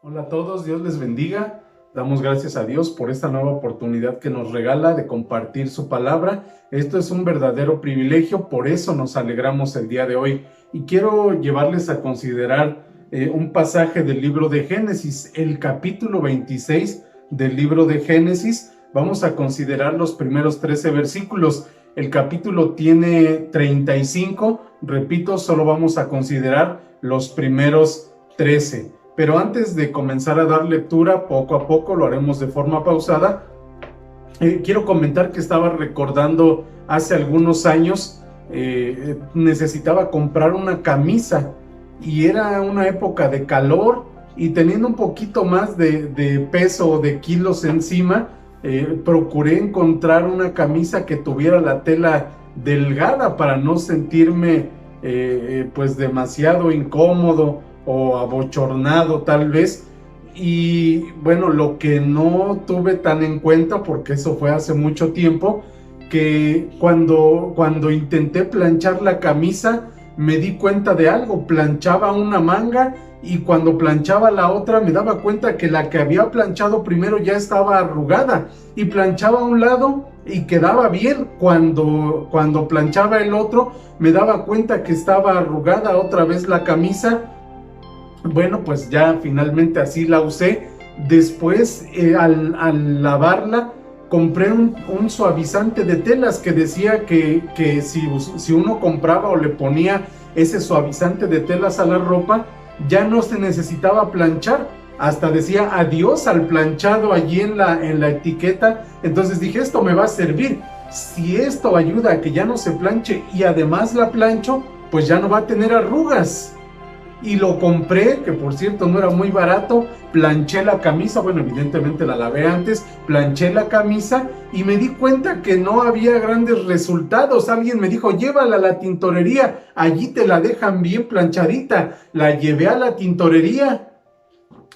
Hola a todos, Dios les bendiga. Damos gracias a Dios por esta nueva oportunidad que nos regala de compartir su palabra. Esto es un verdadero privilegio, por eso nos alegramos el día de hoy. Y quiero llevarles a considerar un pasaje del libro de Génesis, el capítulo 26 del libro de Génesis. Vamos a considerar los primeros 13 versículos. El capítulo tiene 35, repito, solo vamos a considerar los primeros 13. Pero antes de comenzar a dar lectura, poco a poco, lo haremos de forma pausada, quiero comentar que estaba recordando hace algunos años, necesitaba comprar una camisa y era una época de calor y teniendo un poquito más de peso o de kilos encima, procuré encontrar una camisa que tuviera la tela delgada para no sentirme pues demasiado incómodo o abochornado tal vez. Y bueno, lo que no tuve tan en cuenta, porque eso fue hace mucho tiempo, que cuando intenté planchar la camisa me di cuenta de algo. Planchaba una manga y cuando planchaba la otra me daba cuenta que la que había planchado primero ya estaba arrugada, y planchaba un lado y quedaba bien. Cuando planchaba el otro me daba cuenta que estaba arrugada otra vez la camisa. Bueno, pues ya finalmente así la usé. Después, al lavarla, compré un suavizante de telas que decía que si uno compraba o le ponía ese suavizante de telas a la ropa, ya no se necesitaba planchar. Hasta decía adiós al planchado allí en la etiqueta. Entonces dije, esto me va a servir. Si esto ayuda a que ya no se planche y además la plancho, pues ya no va a tener arrugas. Y lo compré, que por cierto no era muy barato. Planché la camisa, bueno, evidentemente la lavé antes, planché la camisa y me di cuenta que no había grandes resultados. Alguien me dijo, llévala a la tintorería, allí te la dejan bien planchadita. La llevé a la tintorería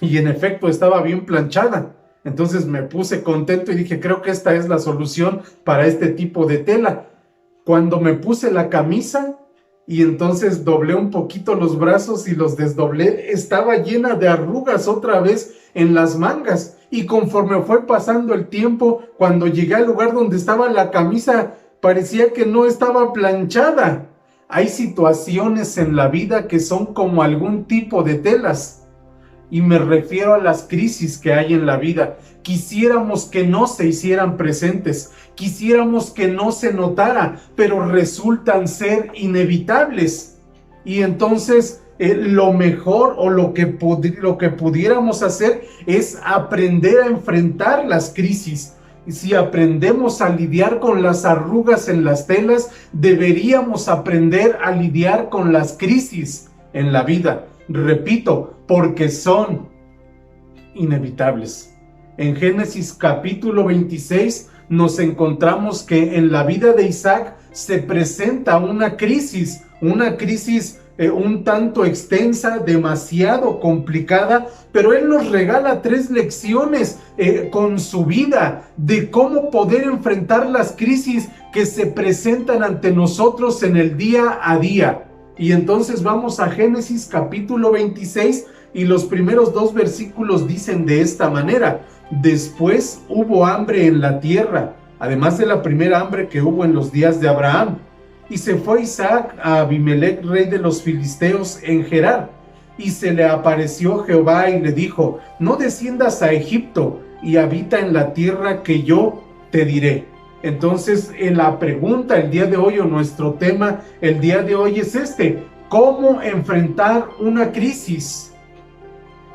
y en efecto estaba bien planchada. Entonces me puse contento y dije, creo que esta es la solución para este tipo de tela. Cuando me puse la camisa y entonces doblé un poquito los brazos y los desdoblé, estaba llena de arrugas otra vez en las mangas. Y conforme fue pasando el tiempo, cuando llegué al lugar donde estaba la camisa, parecía que no estaba planchada. Hay situaciones en la vida que son como algún tipo de telas. Y me refiero a las crisis que hay en la vida. Quisiéramos que no se hicieran presentes, quisiéramos que no se notara, pero resultan ser inevitables. Y entonces lo mejor o lo que pudiéramos hacer es aprender a enfrentar las crisis. Y si aprendemos a lidiar con las arrugas en las telas, deberíamos aprender a lidiar con las crisis en la vida. Repito, porque son inevitables. En Génesis capítulo 26 nos encontramos que en la vida de Isaac se presenta una crisis un tanto extensa, demasiado complicada, pero él nos regala 3 lecciones con su vida de cómo poder enfrentar las crisis que se presentan ante nosotros en el día a día. Y entonces vamos a Génesis capítulo 26 y los primeros 2 versículos dicen de esta manera: después hubo hambre en la tierra, además de la primera hambre que hubo en los días de Abraham. Y se fue Isaac a Abimelec, rey de los filisteos, en Gerar. Y se le apareció Jehová y le dijo: no desciendas a Egipto y habita en la tierra que yo te diré. Entonces, la pregunta el día de hoy, o nuestro tema el día de hoy, es ¿cómo enfrentar una crisis?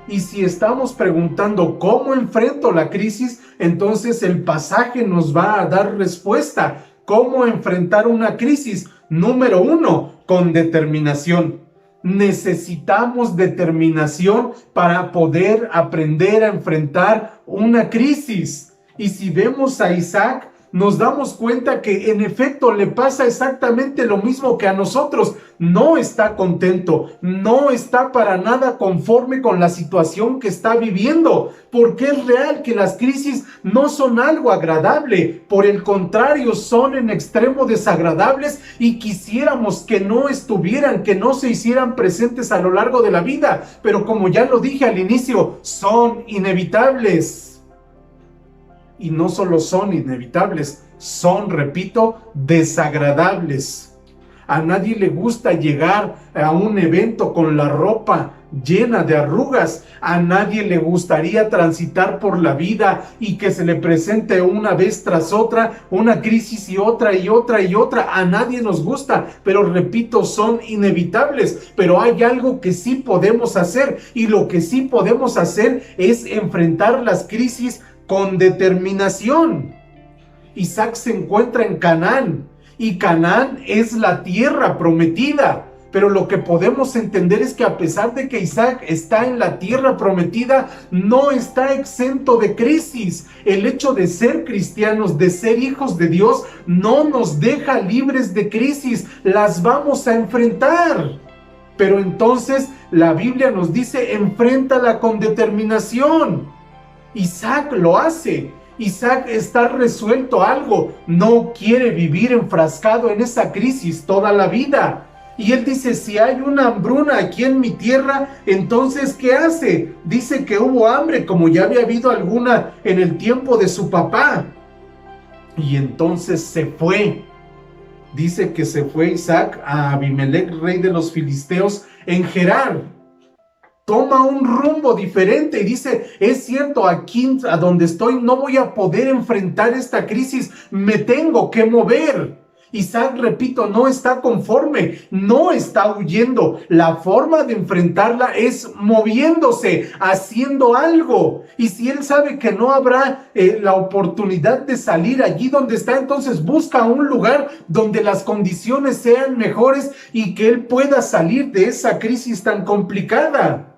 Y si estamos preguntando ¿cómo enfrento la crisis?, entonces el pasaje nos va a dar respuesta. ¿Cómo enfrentar una crisis? Número 1, con determinación. Necesitamos determinación para poder aprender a enfrentar una crisis. Y si vemos a Isaac, nos damos cuenta que en efecto le pasa exactamente lo mismo que a nosotros. No está contento, no está para nada conforme con la situación que está viviendo, porque es real que las crisis no son algo agradable, por el contrario, son en extremo desagradables y quisiéramos que no estuvieran, que no se hicieran presentes a lo largo de la vida, pero como ya lo dije al inicio, son inevitables. Y no solo son inevitables, son, repito, desagradables. A nadie le gusta llegar a un evento con la ropa llena de arrugas. A nadie le gustaría transitar por la vida y que se le presente una vez tras otra una crisis y otra y otra y otra. A nadie nos gusta, pero repito, son inevitables. Pero hay algo que sí podemos hacer, y lo que sí podemos hacer es enfrentar las crisis con determinación. Isaac se encuentra en Canaán, y Canaán es la tierra prometida. Pero lo que podemos entender es que a pesar de que Isaac está en la tierra prometida, no está exento de crisis. El hecho de ser cristianos, de ser hijos de Dios, no nos deja libres de crisis. Las vamos a enfrentar. Pero entonces la Biblia nos dice, enfréntala con determinación. Isaac lo hace. Isaac está resuelto a algo, no quiere vivir enfrascado en esa crisis toda la vida. Y él dice, si hay una hambruna aquí en mi tierra, entonces ¿qué hace? Dice que hubo hambre, como ya había habido alguna en el tiempo de su papá. Y entonces se fue. Dice que se fue Isaac a Abimelech, rey de los filisteos, en Gerar. Toma un rumbo diferente y dice, es cierto, aquí a donde estoy no voy a poder enfrentar esta crisis, me tengo que mover. Isaac, repito, no está conforme, no está huyendo. La forma de enfrentarla es moviéndose, haciendo algo. Y si él sabe que no habrá la oportunidad de salir allí donde está, entonces busca un lugar donde las condiciones sean mejores y que él pueda salir de esa crisis tan complicada.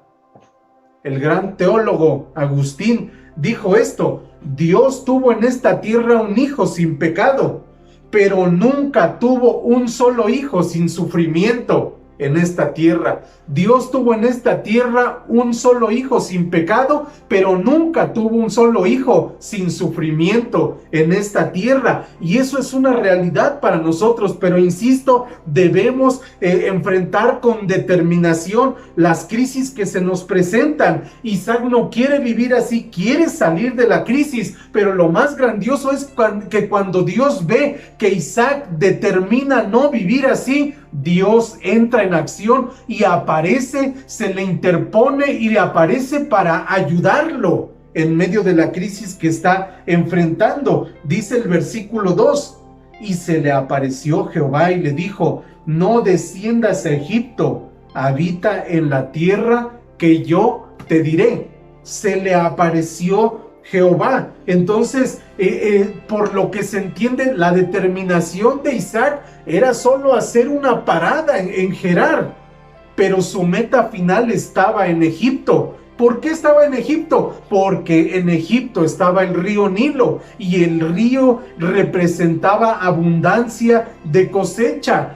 El gran teólogo Agustín dijo esto: Dios tuvo en esta tierra un hijo sin pecado, pero nunca tuvo un solo hijo sin sufrimiento en esta tierra. Dios tuvo en esta tierra un solo hijo sin pecado, pero nunca tuvo un solo hijo sin sufrimiento en esta tierra. Y eso es una realidad para nosotros, pero insisto, debemos enfrentar con determinación las crisis que se nos presentan. Isaac no quiere vivir así, quiere salir de la crisis, pero lo más grandioso es que cuando Dios ve que Isaac determina no vivir así, Dios entra en acción y aparece, se le interpone y le aparece para ayudarlo en medio de la crisis que está enfrentando. Dice el versículo 2, y se le apareció Jehová y le dijo, no desciendas a Egipto, habita en la tierra que yo te diré. Se le apareció Jehová. Entonces, por lo que se entiende, la determinación de Isaac era solo hacer una parada en Gerar, pero su meta final estaba en Egipto. ¿Por qué estaba en Egipto? Porque en Egipto estaba el río Nilo y el río representaba abundancia de cosecha,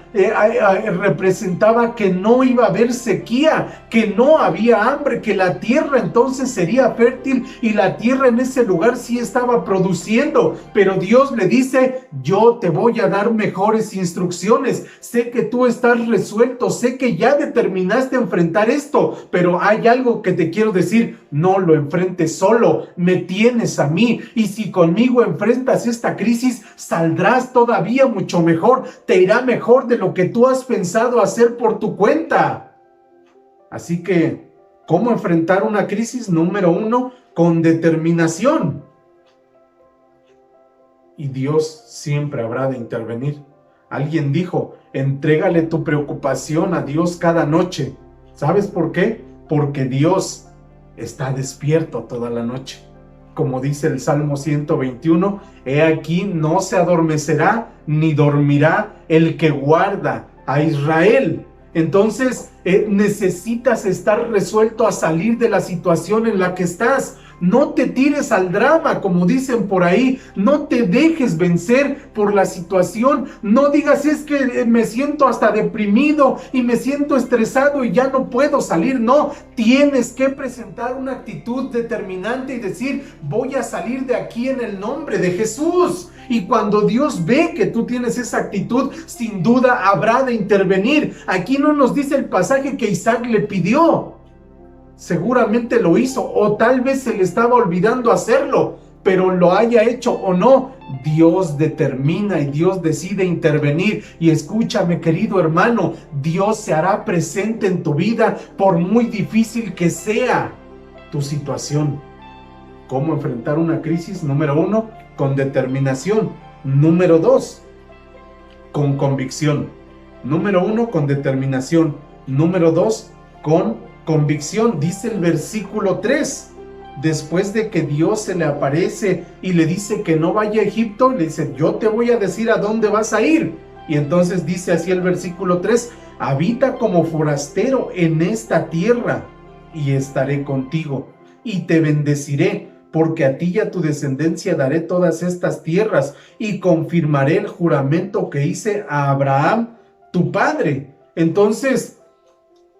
representaba que no iba a haber sequía, que no había hambre, que la tierra entonces sería fértil y la tierra en ese lugar sí estaba produciendo. Pero Dios le dice, yo te voy a dar mejores instrucciones, sé que tú estás resuelto, sé que ya determinaste enfrentar esto, pero hay algo que te quiero decir, no lo enfrentes solo, me tienes a mí, y si conmigo enfrentas esta crisis, saldrás todavía mucho mejor, te irá mejor de lo que tú has pensado hacer por tu cuenta. Así que, ¿cómo enfrentar una crisis? Número 1, con determinación. Y Dios siempre habrá de intervenir. Alguien dijo, entrégale tu preocupación a Dios cada noche. ¿Sabes por qué? Porque Dios está despierto toda la noche. Como dice el Salmo 121, he aquí no se adormecerá ni dormirá el que guarda a Israel. Entonces, necesitas estar resuelto a salir de la situación en la que estás. No te tires al drama, como dicen por ahí. No te dejes vencer por la situación. No digas, es que me siento hasta deprimido y me siento estresado y ya no puedo salir. No, tienes que presentar una actitud determinante y decir, voy a salir de aquí en el nombre de Jesús. Y cuando Dios ve que tú tienes esa actitud, sin duda habrá de intervenir. Aquí no nos dice el pasaje que Isaac le pidió. Seguramente lo hizo, o tal vez se le estaba olvidando hacerlo, pero lo haya hecho o no, Dios determina y Dios decide intervenir. Y escúchame, querido hermano, Dios se hará presente en tu vida por muy difícil que sea tu situación. ¿Cómo enfrentar una crisis? Número 1, con determinación. Número 2, con convicción. Número 1, con determinación. Número 2, con convicción. Dice el versículo 3, después de que Dios se le aparece y le dice que no vaya a Egipto, le dice, yo te voy a decir a dónde vas a ir. Y entonces dice así el versículo 3, habita como forastero en esta tierra y estaré contigo y te bendeciré, porque a ti y a tu descendencia daré todas estas tierras y confirmaré el juramento que hice a Abraham, tu padre. Entonces,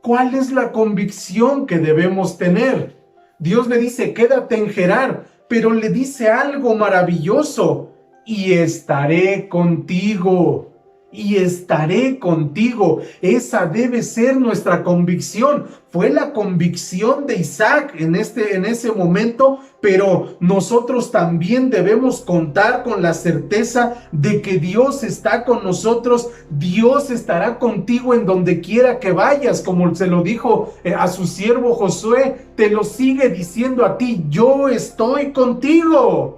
¿cuál es la convicción que debemos tener? Dios le dice, quédate en Gerar, pero le dice algo maravilloso, y estaré contigo. Y estaré contigo. Esa debe ser nuestra convicción. Fue la convicción de Isaac en ese momento, pero nosotros también debemos contar con la certeza de que Dios está con nosotros. Dios estará contigo en donde quiera que vayas, como se lo dijo a su siervo Josué, te lo sigue diciendo a ti, yo estoy contigo.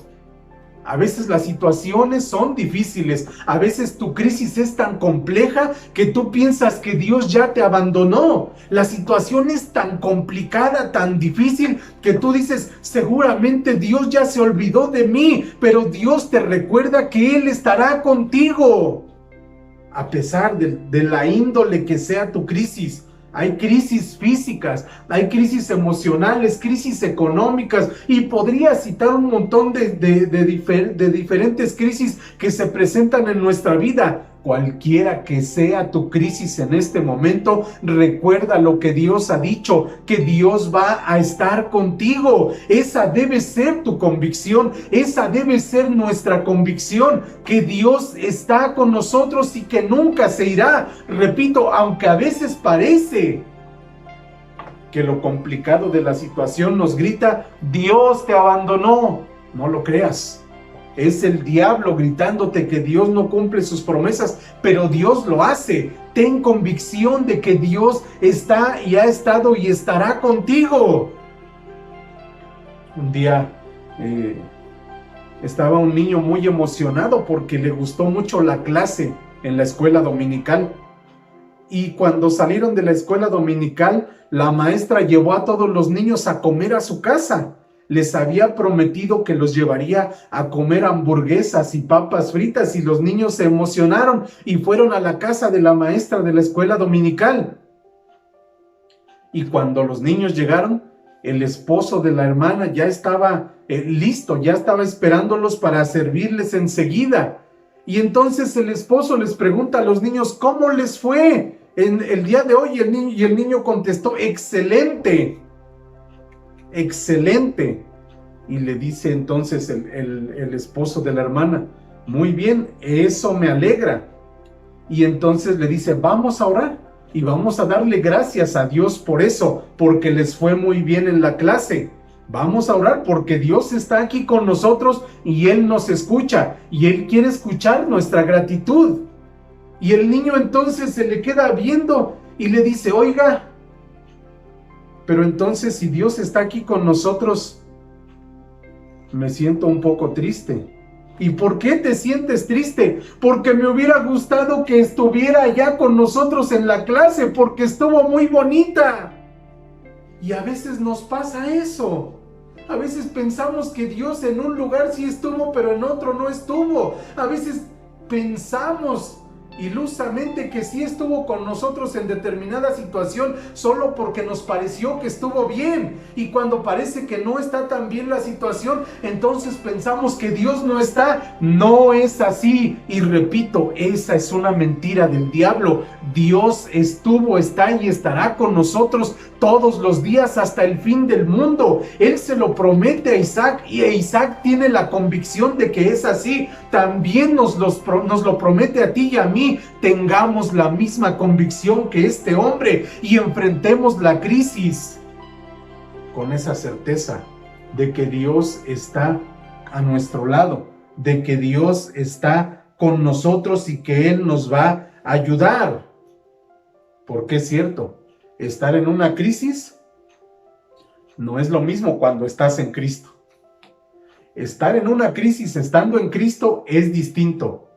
A veces las situaciones son difíciles, a veces tu crisis es tan compleja que tú piensas que Dios ya te abandonó. La situación es tan complicada, tan difícil, que tú dices, seguramente Dios ya se olvidó de mí, pero Dios te recuerda que Él estará contigo. A pesar de la índole que sea tu crisis. Hay crisis físicas, hay crisis emocionales, crisis económicas, y podría citar un montón de diferentes crisis que se presentan en nuestra vida. Cualquiera que sea tu crisis en este momento, recuerda lo que Dios ha dicho, que Dios va a estar contigo. Esa debe ser tu convicción, esa debe ser nuestra convicción, que Dios está con nosotros y que nunca se irá. Repito, aunque a veces parece que lo complicado de la situación nos grita, Dios te abandonó. No lo creas. Es el diablo gritándote que Dios no cumple sus promesas, pero Dios lo hace. Ten convicción de que Dios está y ha estado y estará contigo. Un día estaba un niño muy emocionado porque le gustó mucho la clase en la escuela dominical. Y cuando salieron de la escuela dominical, la maestra llevó a todos los niños a comer a su casa. Les había prometido que los llevaría a comer hamburguesas y papas fritas, y los niños se emocionaron y fueron a la casa de la maestra de la escuela dominical. Y cuando los niños llegaron, el esposo de la hermana ya estaba listo, ya estaba esperándolos para servirles enseguida. Y entonces el esposo les pregunta a los niños, ¿cómo les fue en el día de hoy? Y el niño contestó, excelente. Excelente. Y le dice entonces el esposo de la hermana, muy bien, eso me alegra. Y entonces le dice, vamos a orar y vamos a darle gracias a Dios por eso, porque les fue muy bien en la clase. Vamos a orar porque Dios está aquí con nosotros y Él nos escucha y Él quiere escuchar nuestra gratitud. Y el niño entonces se le queda viendo y le dice, oiga, pero entonces si Dios está aquí con nosotros, me siento un poco triste. ¿Y por qué te sientes triste? Porque me hubiera gustado que estuviera allá con nosotros en la clase, porque estuvo muy bonita. Y a veces nos pasa eso. A veces pensamos que Dios en un lugar sí estuvo, pero en otro no estuvo. A veces pensamos ilusamente que sí estuvo con nosotros en determinada situación solo porque nos pareció que estuvo bien, y cuando parece que no está tan bien la situación, entonces pensamos que Dios no está. No es así, y repito, esa es una mentira del diablo. Dios estuvo, está y estará con nosotros todos los días hasta el fin del mundo. Él se lo promete a Isaac, y Isaac tiene la convicción de que es así. También nos lo promete a ti y a mí. Tengamos la misma convicción que este hombre y enfrentemos la crisis con esa certeza de que Dios está a nuestro lado, de que Dios está con nosotros y que Él nos va a ayudar. Porque es cierto, estar en una crisis no es lo mismo cuando estás en Cristo. Estar en una crisis estando en Cristo es distinto.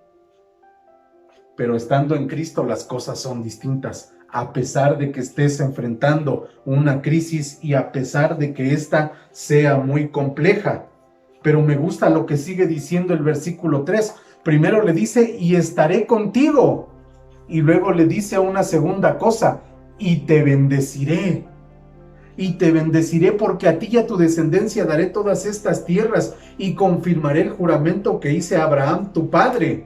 Pero estando en Cristo las cosas son distintas, a pesar de que estés enfrentando una crisis y a pesar de que ésta sea muy compleja. Pero me gusta lo que sigue diciendo el versículo 3. Primero le dice, y estaré contigo. Y luego le dice una segunda cosa, y te bendeciré. Y te bendeciré porque a ti y a tu descendencia daré todas estas tierras y confirmaré el juramento que hice a Abraham tu padre.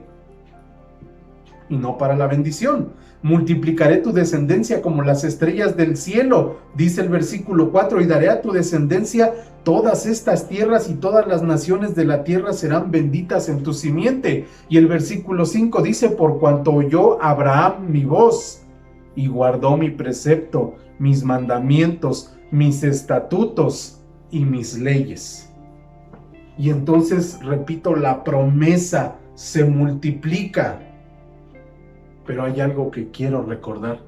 Y no para la bendición. Multiplicaré tu descendencia como las estrellas del cielo, dice el versículo 4, y daré a tu descendencia todas estas tierras y todas las naciones de la tierra serán benditas en tu simiente. Y el versículo 5 dice, por cuanto oyó Abraham mi voz y guardó mi precepto, mis mandamientos, mis estatutos y mis leyes. Y entonces, repito, la promesa se multiplica. Pero hay algo que quiero recordar.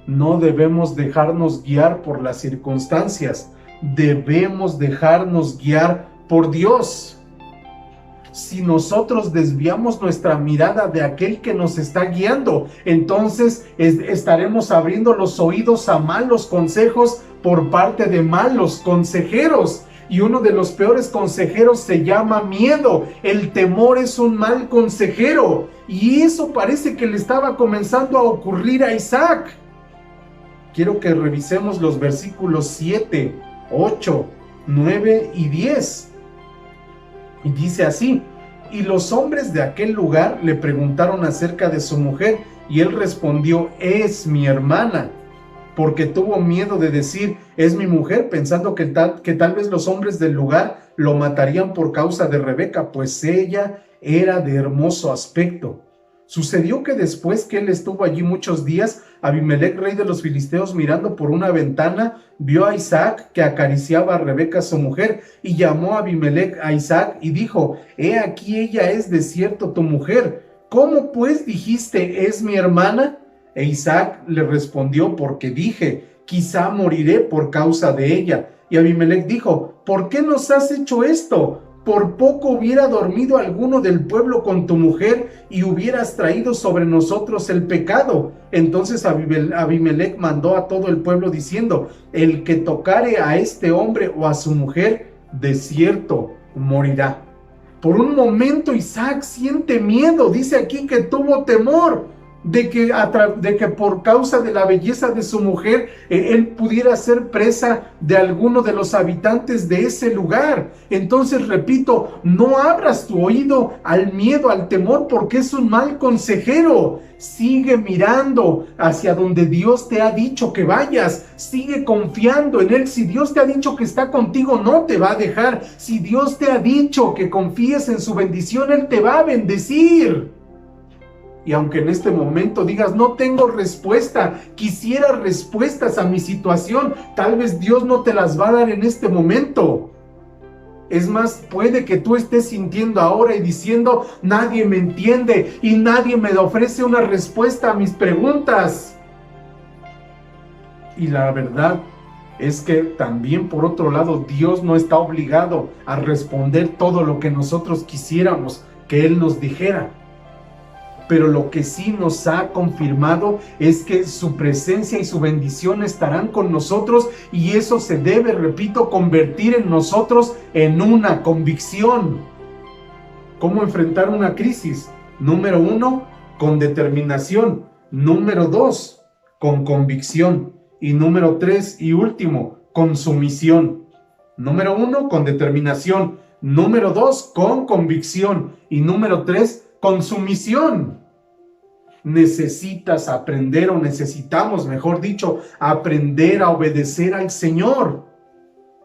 No debemos dejarnos guiar por las circunstancias. Debemos dejarnos guiar por Dios. Si nosotros desviamos nuestra mirada de aquel que nos está guiando, entonces estaremos abriendo los oídos a malos consejos por parte de malos consejeros. Y uno de los peores consejeros se llama miedo. El temor es un mal consejero. Y eso parece que le estaba comenzando a ocurrir a Isaac. Quiero que revisemos los versículos 7, 8, 9 y 10. Y dice así, y los hombres de aquel lugar le preguntaron acerca de su mujer, y él respondió, es mi hermana. Porque tuvo miedo de decir, es mi mujer, pensando que tal vez los hombres del lugar lo matarían por causa de Rebeca, pues ella era de hermoso aspecto. Sucedió que después que él estuvo allí muchos días, Abimelec, rey de los filisteos, mirando por una ventana, vio a Isaac que acariciaba a Rebeca su mujer, y llamó a Abimelec a Isaac y dijo, he aquí ella es de cierto tu mujer. ¿Cómo pues dijiste, es mi hermana? E Isaac le respondió, porque dije, quizá moriré por causa de ella. Y Abimelec dijo, ¿por qué nos has hecho esto? Por poco hubiera dormido alguno del pueblo con tu mujer y hubieras traído sobre nosotros el pecado. Entonces Abimelec mandó a todo el pueblo diciendo, el que tocare a este hombre o a su mujer, de cierto morirá. Por un momento Isaac siente miedo, dice aquí que tuvo temor de que por causa de la belleza de su mujer, él pudiera ser presa de alguno de los habitantes de ese lugar. Entonces, repito, no abras tu oído al miedo, al temor, porque es un mal consejero. Sigue mirando hacia donde Dios te ha dicho que vayas. Sigue confiando en Él. Si Dios te ha dicho que está contigo, no te va a dejar. Si Dios te ha dicho que confíes en su bendición, Él te va a bendecir. Y aunque en este momento digas, no tengo respuesta, quisiera respuestas a mi situación, tal vez Dios no te las va a dar en este momento. Es más, puede que tú estés sintiendo ahora y diciendo, nadie me entiende y nadie me ofrece una respuesta a mis preguntas. Y la verdad es que también, por otro lado, Dios no está obligado a responder todo lo que nosotros quisiéramos que Él nos dijera. Pero lo que sí nos ha confirmado es que su presencia y su bendición estarán con nosotros, y eso se debe, repito, convertir en nosotros en una convicción. ¿Cómo enfrentar una crisis? Número 1, con determinación. Número 2, con convicción. Y número 3 y último, con sumisión. Número 1, con determinación. Número 2, con convicción. Y número 3, con sumisión. Necesitas aprender, o necesitamos, mejor dicho, aprender a obedecer al Señor.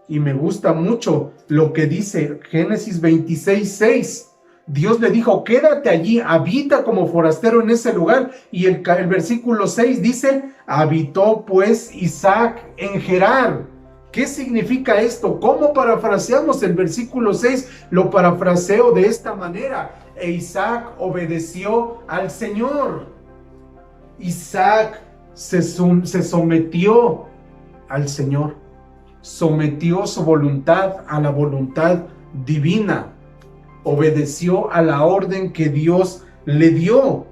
Y me gusta mucho lo que dice Génesis 26:6. Dios le dijo, quédate allí, habita como forastero en ese lugar. Y el versículo 6 dice, habitó pues Isaac en Gerar. ¿Qué significa esto? ¿Cómo parafraseamos el versículo 6? Lo parafraseo de esta manera. E Isaac obedeció al Señor. Isaac se sometió al Señor. Sometió su voluntad a la voluntad divina. Obedeció a la orden que Dios le dio.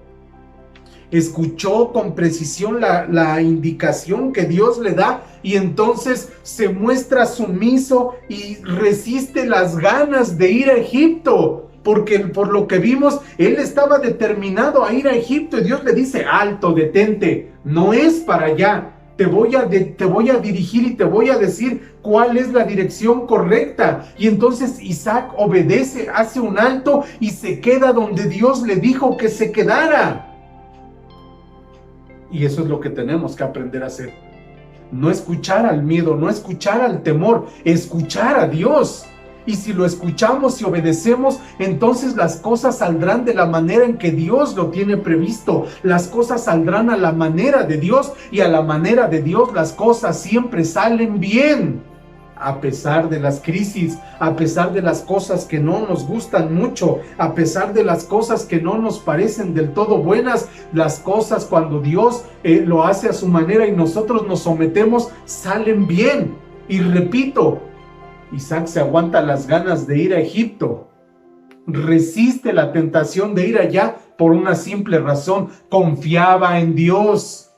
Escuchó con precisión la indicación que Dios le da, y entonces se muestra sumiso y resiste las ganas de ir a Egipto, porque por lo que vimos, él estaba determinado a ir a Egipto, y Dios le dice, alto, detente, no es para allá. Te voy a dirigir y te voy a decir cuál es la dirección correcta. Y entonces Isaac obedece, hace un alto y se queda donde Dios le dijo que se quedara. Y eso es lo que tenemos que aprender a hacer. No escuchar al miedo, no escuchar al temor, escuchar a Dios. Y si lo escuchamos y obedecemos, entonces las cosas saldrán de la manera en que Dios lo tiene previsto. Las cosas saldrán a la manera de Dios, y a la manera de Dios las cosas siempre salen bien. A pesar de las crisis, a pesar de las cosas que no nos gustan mucho, a pesar de las cosas que no nos parecen del todo buenas, las cosas cuando Dios lo hace a su manera y nosotros nos sometemos, salen bien. Y repito, Isaac se aguanta las ganas de ir a Egipto. Resiste la tentación de ir allá por una simple razón. Confiaba en Dios.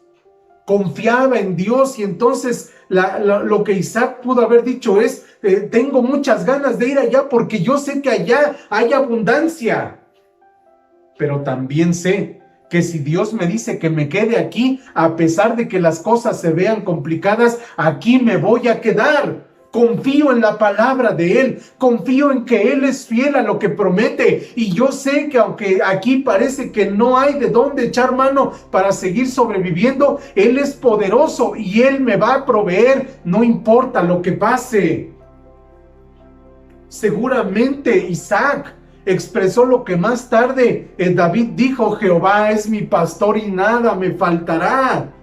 Confiaba en Dios, y entonces lo que Isaac pudo haber dicho es, tengo muchas ganas de ir allá porque yo sé que allá hay abundancia. Pero también sé que si Dios me dice que me quede aquí, a pesar de que las cosas se vean complicadas, aquí me voy a quedar. Confío en la palabra de Él, confío en que Él es fiel a lo que promete, y yo sé que aunque aquí parece que no hay de dónde echar mano para seguir sobreviviendo, Él es poderoso y Él me va a proveer, no importa lo que pase. Seguramente Isaac expresó lo que más tarde David dijo, Jehová es mi pastor y nada me faltará.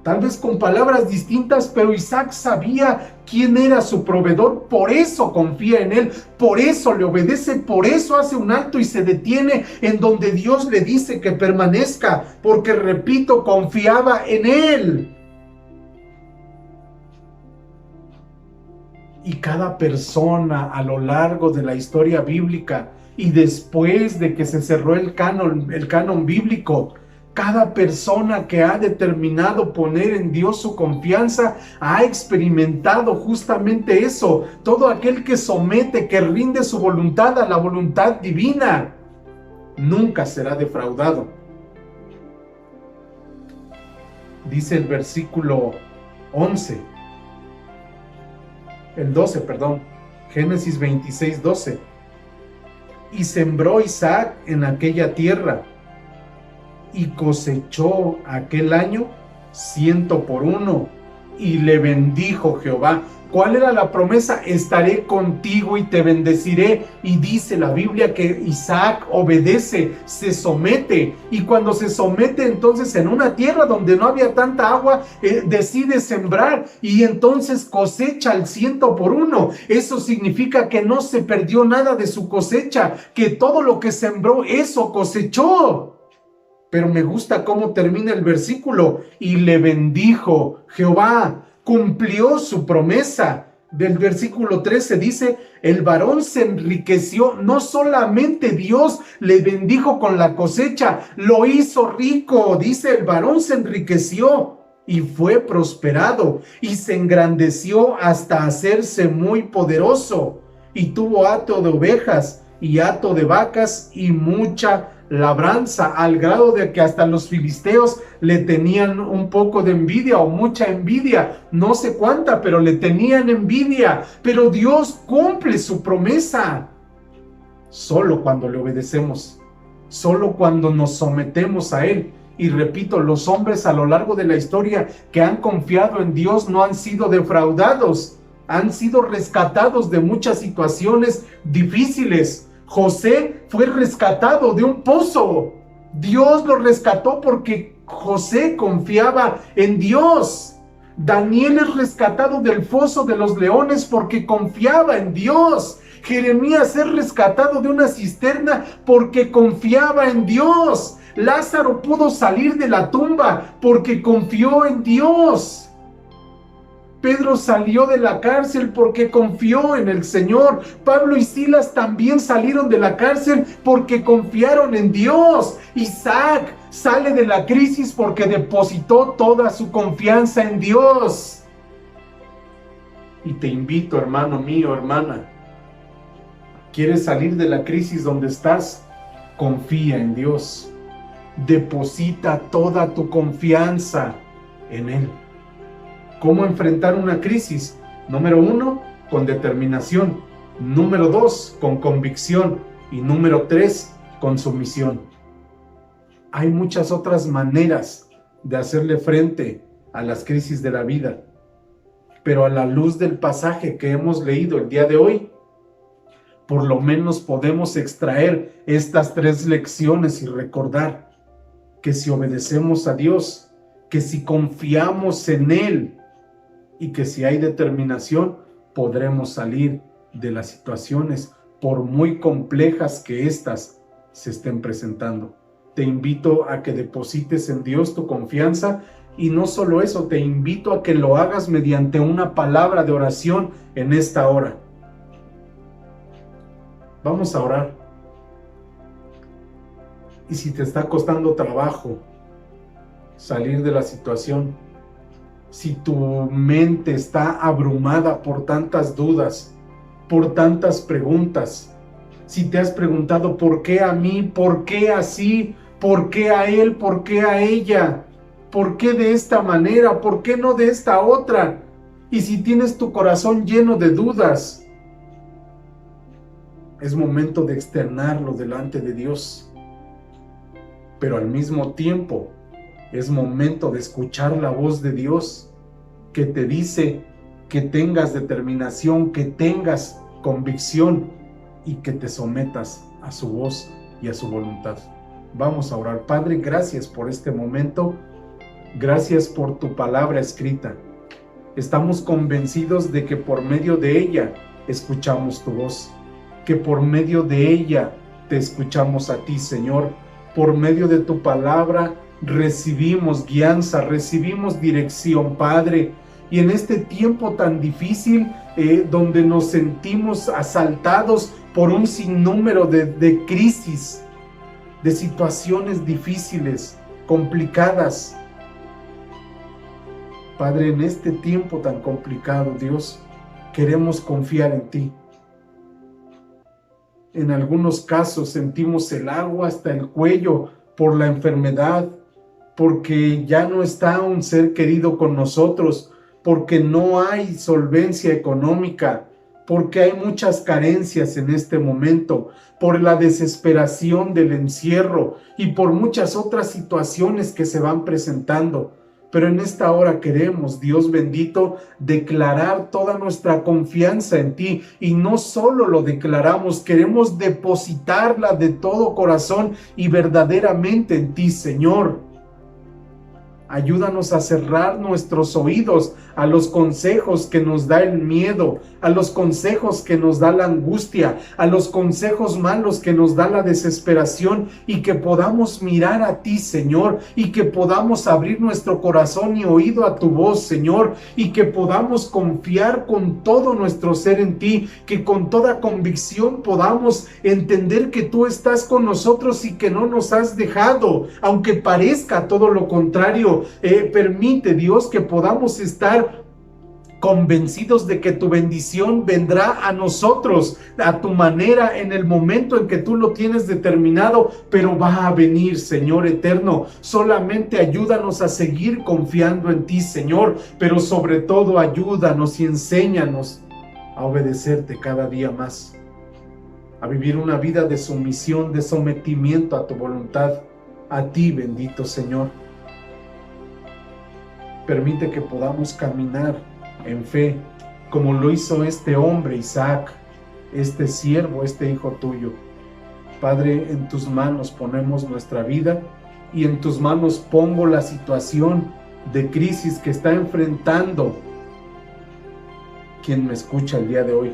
Tal vez con palabras distintas, pero Isaac sabía quién era su proveedor, por eso confía en él, por eso le obedece, por eso hace un alto y se detiene en donde Dios le dice que permanezca, porque repito, confiaba en él. Y cada persona a lo largo de la historia bíblica y después de que se cerró el canon bíblico, cada persona que ha determinado poner en Dios su confianza ha experimentado justamente eso. Todo aquel que somete, que rinde su voluntad a la voluntad divina, nunca será defraudado. Dice el versículo 12, Génesis 26:12. Y sembró Isaac en aquella tierra, y cosechó aquel año 100 por 1, y le bendijo Jehová. ¿Cuál era la promesa? Estaré contigo y te bendeciré. Y dice la Biblia que Isaac obedece, se somete, y cuando se somete entonces en una tierra donde no había tanta agua, decide sembrar, y entonces cosecha al 100 por 1. Eso significa que no se perdió nada de su cosecha, que todo lo que sembró, eso cosechó. Pero me gusta cómo termina el versículo, y le bendijo Jehová, cumplió su promesa. Del versículo 13 dice, el varón se enriqueció, no solamente Dios le bendijo con la cosecha, lo hizo rico, dice, el varón se enriqueció y fue prosperado, y se engrandeció hasta hacerse muy poderoso, y tuvo hato de ovejas y hato de vacas y mucha labranza, al grado de que hasta los filisteos le tenían un poco de envidia o mucha envidia, no sé cuánta, pero le tenían envidia. Pero Dios cumple su promesa solo cuando le obedecemos, solo cuando nos sometemos a Él. Y repito, los hombres a lo largo de la historia que han confiado en Dios no han sido defraudados, han sido rescatados de muchas situaciones difíciles. José fue rescatado de un pozo. Dios lo rescató porque José confiaba en Dios. Daniel es rescatado del foso de los leones porque confiaba en Dios. Jeremías es rescatado de una cisterna porque confiaba en Dios. Lázaro pudo salir de la tumba porque confió en Dios. Pedro salió de la cárcel porque confió en el Señor. Pablo y Silas también salieron de la cárcel porque confiaron en Dios. Isaac sale de la crisis porque depositó toda su confianza en Dios. Y te invito, hermano mío, hermana, ¿quieres salir de la crisis donde estás? Confía en Dios. Deposita toda tu confianza en Él. ¿Cómo enfrentar una crisis? Número 1, con determinación. Número 2, con convicción. Y número 3, con sumisión. Hay muchas otras maneras de hacerle frente a las crisis de la vida. Pero a la luz del pasaje que hemos leído el día de hoy, por lo menos podemos extraer estas 3 lecciones y recordar que si obedecemos a Dios, que si confiamos en Él y que si hay determinación, podremos salir de las situaciones, por muy complejas que éstas se estén presentando. Te invito a que deposites en Dios tu confianza y no solo eso, te invito a que lo hagas mediante una palabra de oración en esta hora. Vamos a orar. Y si te está costando trabajo salir de la situación, si tu mente está abrumada por tantas dudas, por tantas preguntas, si te has preguntado ¿por qué a mí? ¿Por qué así? ¿Por qué a él? ¿Por qué a ella? ¿Por qué de esta manera? ¿Por qué no de esta otra? Y si tienes tu corazón lleno de dudas, es momento de externarlo delante de Dios. Pero al mismo tiempo, es momento de escuchar la voz de Dios que te dice que tengas determinación, que tengas convicción y que te sometas a su voz y a su voluntad. Vamos a orar. Padre, gracias por este momento. Gracias por tu palabra escrita. Estamos convencidos de que por medio de ella escuchamos tu voz, que por medio de ella te escuchamos a ti, Señor. Por medio de tu palabra recibimos guianza, recibimos dirección, Padre. Y en este tiempo tan difícil, donde nos sentimos asaltados por un sinnúmero de crisis, de situaciones difíciles, complicadas. Padre, en este tiempo tan complicado, Dios, queremos confiar en ti. En algunos casos sentimos el agua hasta el cuello por la enfermedad, porque ya no está un ser querido con nosotros, porque no hay solvencia económica, porque hay muchas carencias en este momento, por la desesperación del encierro y por muchas otras situaciones que se van presentando. Pero en esta hora queremos, Dios bendito, declarar toda nuestra confianza en ti. Y no solo lo declaramos, queremos depositarla de todo corazón y verdaderamente en ti, Señor. Ayúdanos a cerrar nuestros oídos a los consejos que nos da el miedo, a los consejos que nos da la angustia, a los consejos malos que nos da la desesperación, y que podamos mirar a ti, Señor, y que podamos abrir nuestro corazón y oído a tu voz, Señor, y que podamos confiar con todo nuestro ser en ti, que con toda convicción podamos entender que tú estás con nosotros y que no nos has dejado, aunque parezca todo lo contrario. Permite, Dios, que podamos estar convencidos de que tu bendición vendrá a nosotros, a tu manera, en el momento en que tú lo tienes determinado, pero va a venir, Señor eterno. Solamente ayúdanos a seguir confiando en ti, Señor, pero sobre todo ayúdanos y enséñanos a obedecerte cada día más, a vivir una vida de sumisión, de sometimiento a tu voluntad, a ti, bendito Señor. Permite que podamos caminar en fe, como lo hizo este hombre, Isaac, este siervo, este hijo tuyo. Padre, en tus manos ponemos nuestra vida y en tus manos pongo la situación de crisis que está enfrentando quien me escucha el día de hoy.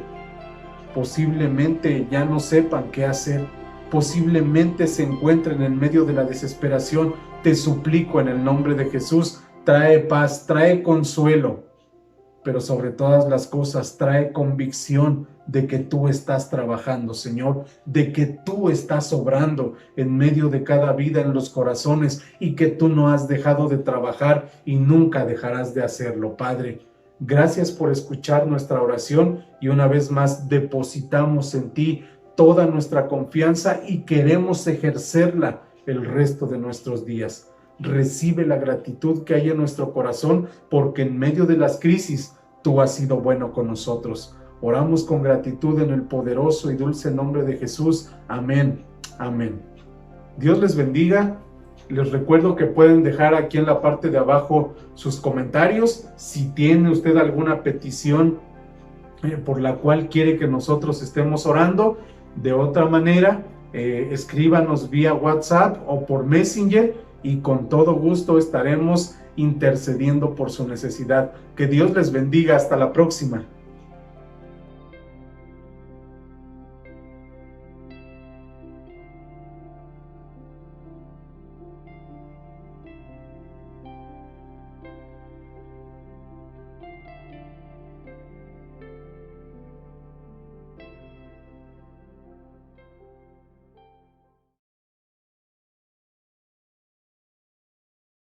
Posiblemente ya no sepan qué hacer, posiblemente se encuentren en medio de la desesperación. Te suplico en el nombre de Jesús, trae paz, trae consuelo, pero sobre todas las cosas trae convicción de que tú estás trabajando, Señor, de que tú estás obrando en medio de cada vida en los corazones y que tú no has dejado de trabajar y nunca dejarás de hacerlo, Padre. Gracias por escuchar nuestra oración y una vez más depositamos en ti toda nuestra confianza y queremos ejercerla el resto de nuestros días. Recibe la gratitud que hay en nuestro corazón porque en medio de las crisis tú has sido bueno con nosotros. Oramos con gratitud en el poderoso y dulce nombre de Jesús. Amén. Amén. Dios les bendiga. Les recuerdo que pueden dejar aquí en la parte de abajo sus comentarios. Si tiene usted alguna petición por la cual quiere que nosotros estemos orando, de otra manera, escríbanos vía WhatsApp o por Messenger y con todo gusto estaremos intercediendo por su necesidad. Que Dios les bendiga. Hasta la próxima.